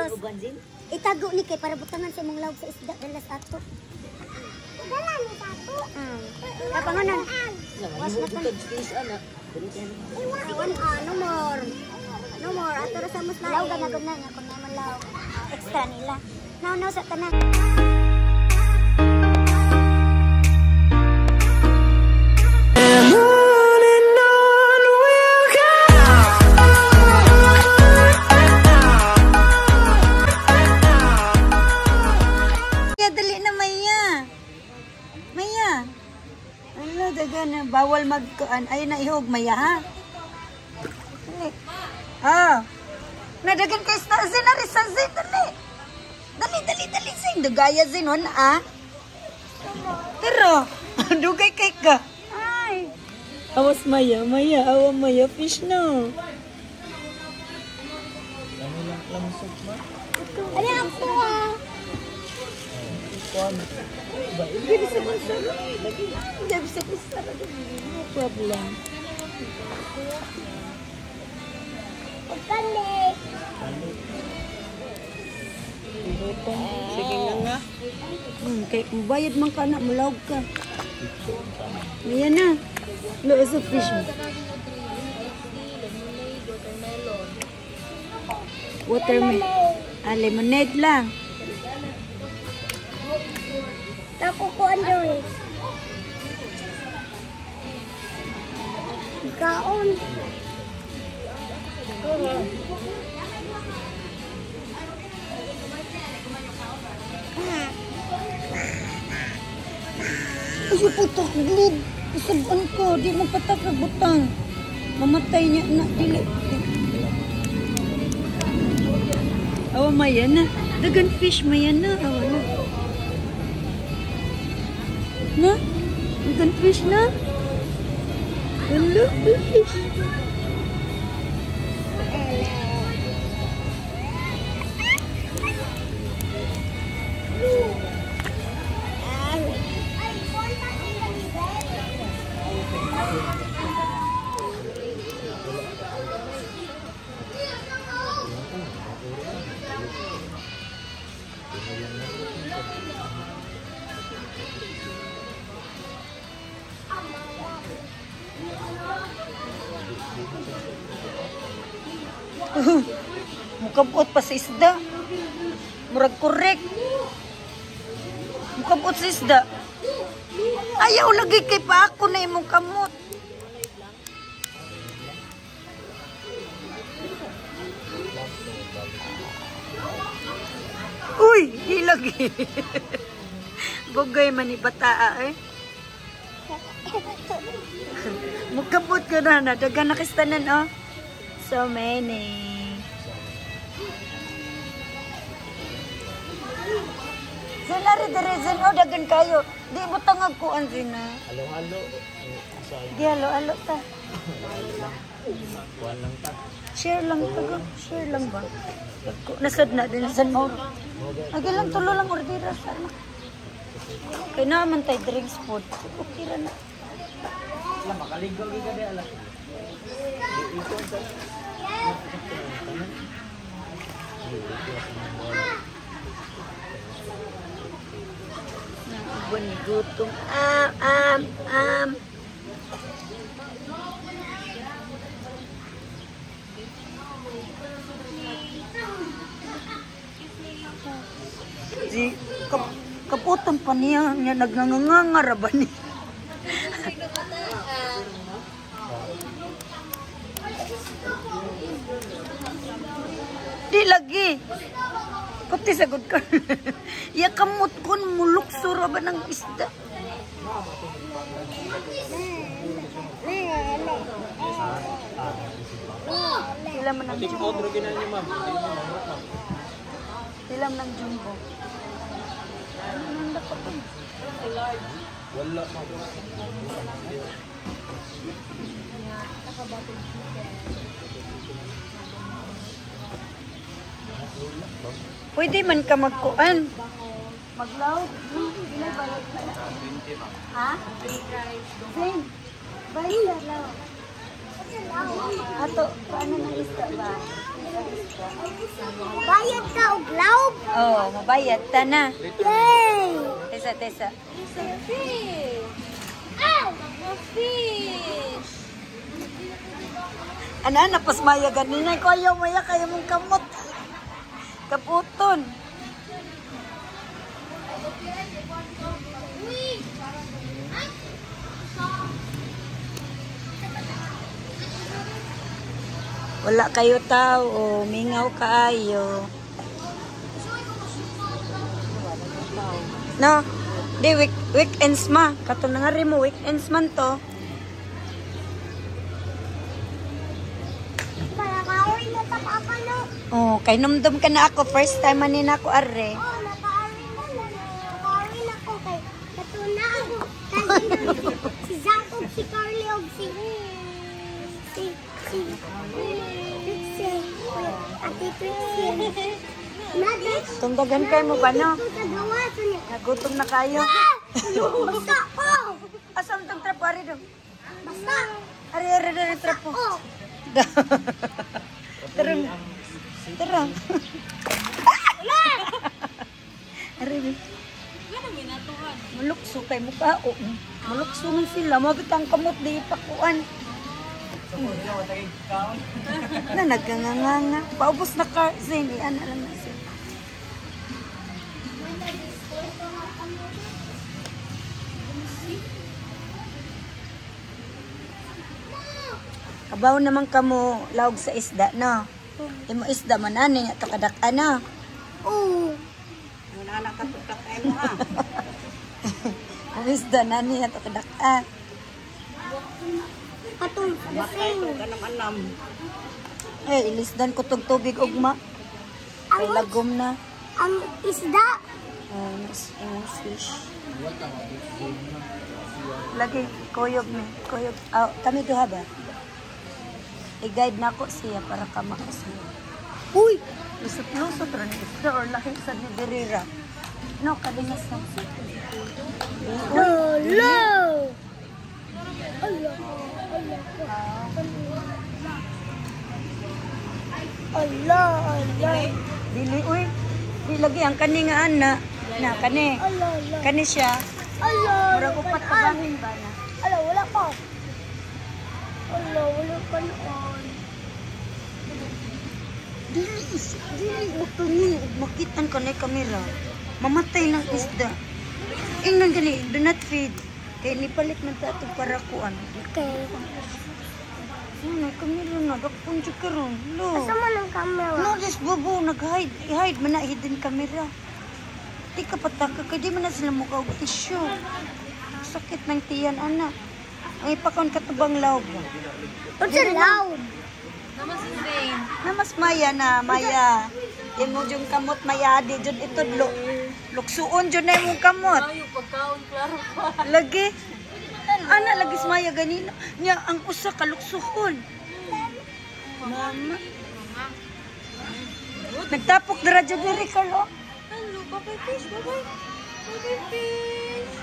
Tapos, itago ni kay para butangan sa imong lawg sa isda dala sa ato. Dala ni sa ato. Kapanganan. Was na tan. No more. No more. Ato ra sa mas na. Lawg na gud na nya kun may lawg. Extra nila. Now sa tanan. Bawal magkaan ay naihog maya ha. Ah. Nadagan kay sa zinari sa dali. Dali sing dugaya zinon ah. Pero dugay kay ka. Ay. Awas maya, awa maya fish no. Ano ang tuwa? Hindi sa bansa. Hindi sa bansa. No problem. Pagkalik. Sige nga. Kay bayad man ka na, mulawag ka. Ayan na. Loos of fish mo. Watermelon. Lemonade lang. Nakukuan doon. Kaon. Ay, putok, glid. Isaban ko, di mo patak na butang. Mamatay niya na, dili. Awa, maya na. Dagan fish, maya na. Awa na. Na? Dagan fish na? Hello, fish. Mukabot pa sa isda. Murag korek. Mukabot sa isda. Ayaw lagi kay pa ako na imong kamot. Uy, di lagi. Bugay man ni bataa eh. Mukabot ka na. Dagan nakistanan oh. So many. Sila rin direzen o dagan kayo. Di mo tangag kuan sina. Halo-halo. Di halo-halo ta. Kuan lang ta. Share lang ta. Share lang ba? Nasad na din sa mo. Agi lang tulo lang ordera sana. Kaya naman tayo drinks food. Okay ra na. Lang makaligaw gi gade ala. Buwan gutom. Di kaputan pa niya nagngangangar ba ni? Di lagi. Kuti sagod ka. Ya kamot kun muluksur ba ng isda. Sila man ang jumbo. Sila man ang jumbo. Wala pa. Pwede man ka magkuan. Maglaw. Ha? Same. Balik law. Ato, paano ng isda ba? Bayad ka og laob. Oh, mabayad ta na. Yay! Tesa. Ow! Fish! Ana, napasmaya ganina ko ayaw maya kayo mong kamot. Kaputon. Wala kayo tao, mingaw kaayo. No, di weekends ma. Katong nangari mo, weekends man to. Para kaoy na ta papa no. Oh, kay numdum ka na ako. First time man na ako are. Oh, nakaari na na. Nakaari na ko kay katuna ako. Kanina si Jacob, si Carly og si Ate Trixie. Tungdagan kayo mo ba no? Ito sa gawas niya. Nagutom na kayo. Basta ko! Asam tong trapo ari dong. Basta! Ari trapo. Oh! Terang. Ari. Mulukso kay mukha o. Mulukso man sila. Mabitang kamot di pakuan. Na nagkanganganga. Paubos na car. Zane, ana lang na siya. Kabaw naman kamo laog sa isda, no? Imo isda man ani ato kadak-a na. Oo! Ang anak ka tutak ay mo ha. Ang isda nani ato kadak-a. Katong Matay ko ganam-anam. Ilisdan ko tog tubig ugma. Kay lagom na. ang isda. Imong fish. Lagi koyog ni. Koyog. Kami duha ba? I-guide na ko siya para ka makasiya. Uy! Lusot-lusot rin isda or lahing sa ni Derira. No, kadingas na. Lolo! Allah, Allah. Dili, uy. Di lagi ang kani nga ana. Na, kani. Allah, Allah. Kani siya. Allah, Murag upat ka bahin ba na? Allah, wala pa. Allah, wala pa noon. Dili, utungin. Makitan ka na yung kamera. Mamatay ng isda. Ingnan gani, do not feed. Kaya nipalit man ta itong parakuan. Okay. Ano, kamera na. Dakpon siya karon. Lo. Asa mo ng camera? No, this bubo, nag-hide. I-hide man na hidden camera. Di ka pataka, kaya di man na sila mukha og tissue. Sakit ng tiyan, anak. Ang ipakaon katubang laog. What's loud? Namas maya na, maya. Imo yung kamot maya, di dyan itudlo. Luksuon dyan na imong kamot. Lagi. Ana, lagi maya ganina. Nya, ang usa ka luksuhon. Mama. Nagtapok dira dyan diri ka, lo. Hello, bye-bye fish, bye-bye. Bye-bye fish.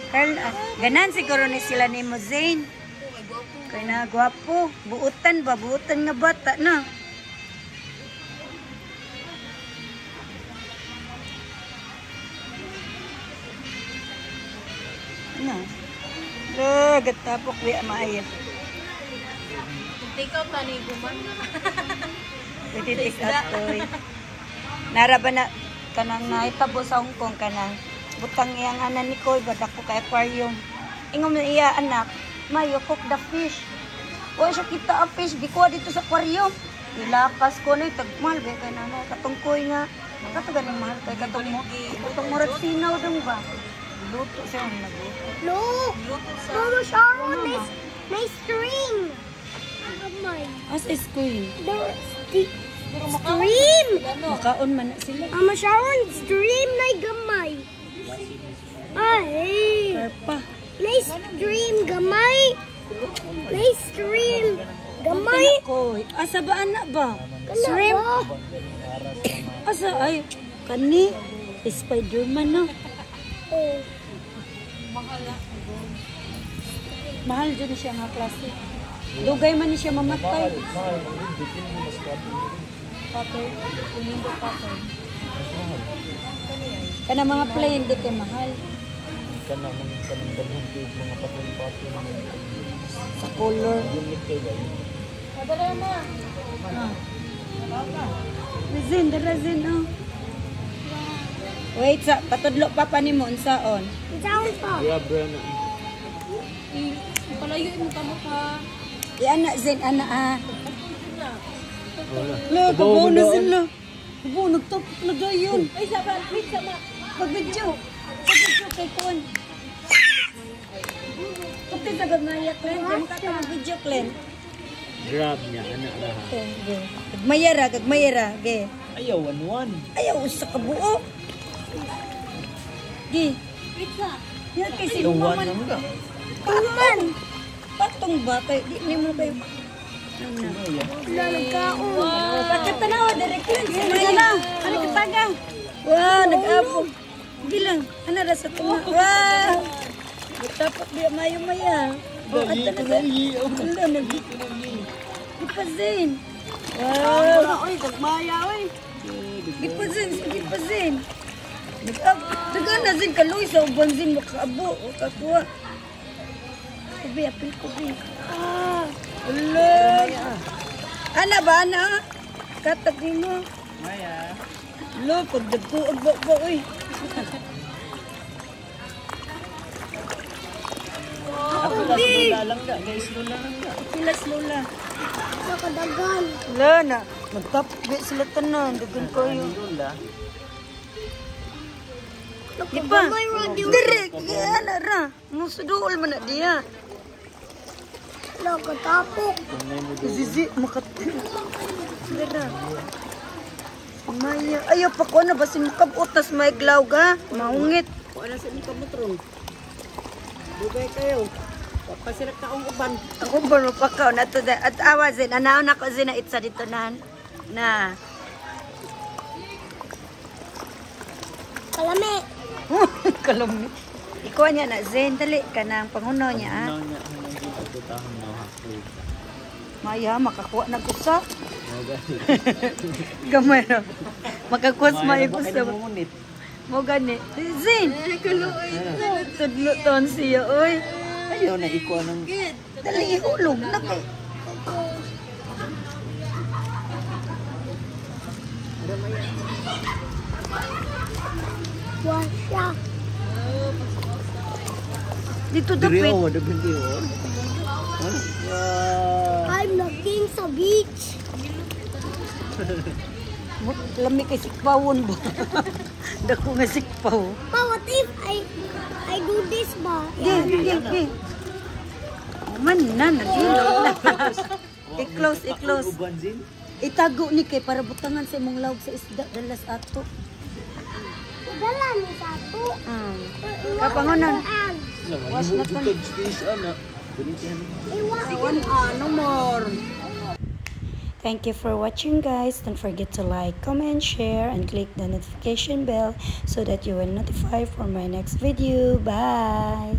Carl, ganan siguro ni sila ni mo, Zane. Kaya na, gwapo. Buutan ba? Buutan nga bata, na. Ano? Gatapok, di maayo. Take out tani guman. Pwede take out to. Nara ba na, kanang naitabo sa Hong Kong, kanang butang iyang anan ni Koy, badak ko kay aquarium. Ingom na iya, anak, Mayo, cook the fish. O siya kita ang fish, di ko dito sa aquarium. Nilakas ko na, tagmahal, ba kay nanay, katungkoy nga. Katagan ng mahal, kay katong murat sinaw dong ba? Luto siya ang nagluto. Look! Mama Sharon, may string! Gamay. As is Koy. Stream! Makaon man na sila. Mama Sharon, stream na gamay. Ay! Karpa. May stream gamay. May stream gamay. Koy, asa ba anak ba? Shrimp. Asa ay, kani, Spider-Man na. Oh. Mahal dyan siya nga klase. Dugay man ni siya mamatay. Pattern. Tumindo pattern. Kana mga plain, di kay mahal. Kana mga kanang mga pattern Sa color. unit kay ba? Resin, oh. Wait, patudlo pa pa ni mo, unsaon? Sound pa. Grabra na. Palayo mo kamo pa. Ana, Zin, ana, Wala. Lo, kabaw na sila. Kabaw, nagtapok na gayon. Ay, wait, sama. Pag-video kay Kon. Kapit na gamaya, Klen. Kaya makata mag-video, Klen. Grab niya, anak lahat. Kagmayara, ge. Ayaw, one. Ayaw, sa kabuo. Ge. Pizza. Yan kasi Ayaw, one maman. naman ka. Paman. Patong ba? Di mo kayo. Bakit tanawa, direct lang. Sige na. Ano ka taga? Wow, nag-apo. Bilang. Ano na sa tuma? Wow. Nagtapak di mayo-maya. At talaga. Wala, Gipazin. Wow. Oy, kagmaya, oy. Gipazin, gipazin. Daga na zin kaluy sa uban zin makaabo. Kakuha. Kubi, apil kubi. Ulo. Ana ba, ana? Katagin mo. Maya. Ulo, pagdagkuag ba, oy. Ako lula lang da, guys, lula lang da. Pilas lola. Nakadagan. Wala na. Magtapit sila tanan. Dagan kayo. Lula. Di ba? Direk. Ano ra? Musudool man na diya. Nakatapok. Zizi. Makatin. Dira. Maya. Ayaw pa ko na. Basin makabutas may glaw ga. Maungit. Wala sa mga motrong. Dugay kayo. Papasirak ka ang uban. Ako ba mapakaw na to. At awazin. Anaw na ko zina itsa dito na. Kalami. Kalumi. Ikaw niya na. Zen, dali ka ng panguno niya. Ah. Nang niya, hanang dito, tutahang na hakli. Maya, makakuha na kusa. Mga Gamay na. Makakuha mayo Bakit kusa. namunit? Mo gani. Zen. Tudlo ton siya, oy. Ayaw na ikuha ng... Dali ihulog na kay. Wasya. Dito dapit. Diriyo, dapit diyo. Wow. I'm the king sa beach. Lami kay sikpawon ba? Dako nga sikpaw. Pa, what if I do this ba? Ge. Man na nagilog na. I-close. Uban zin? Itago ni kay para butangan sa imong lawg sa isda dalas ato. Dala ni satu. Kapangonan. Was na to. Space, anak. Iwan. No more. Thank you for watching, guys. Don't forget to like, comment, share, and click the notification bell so that you will notify for my next video. Bye.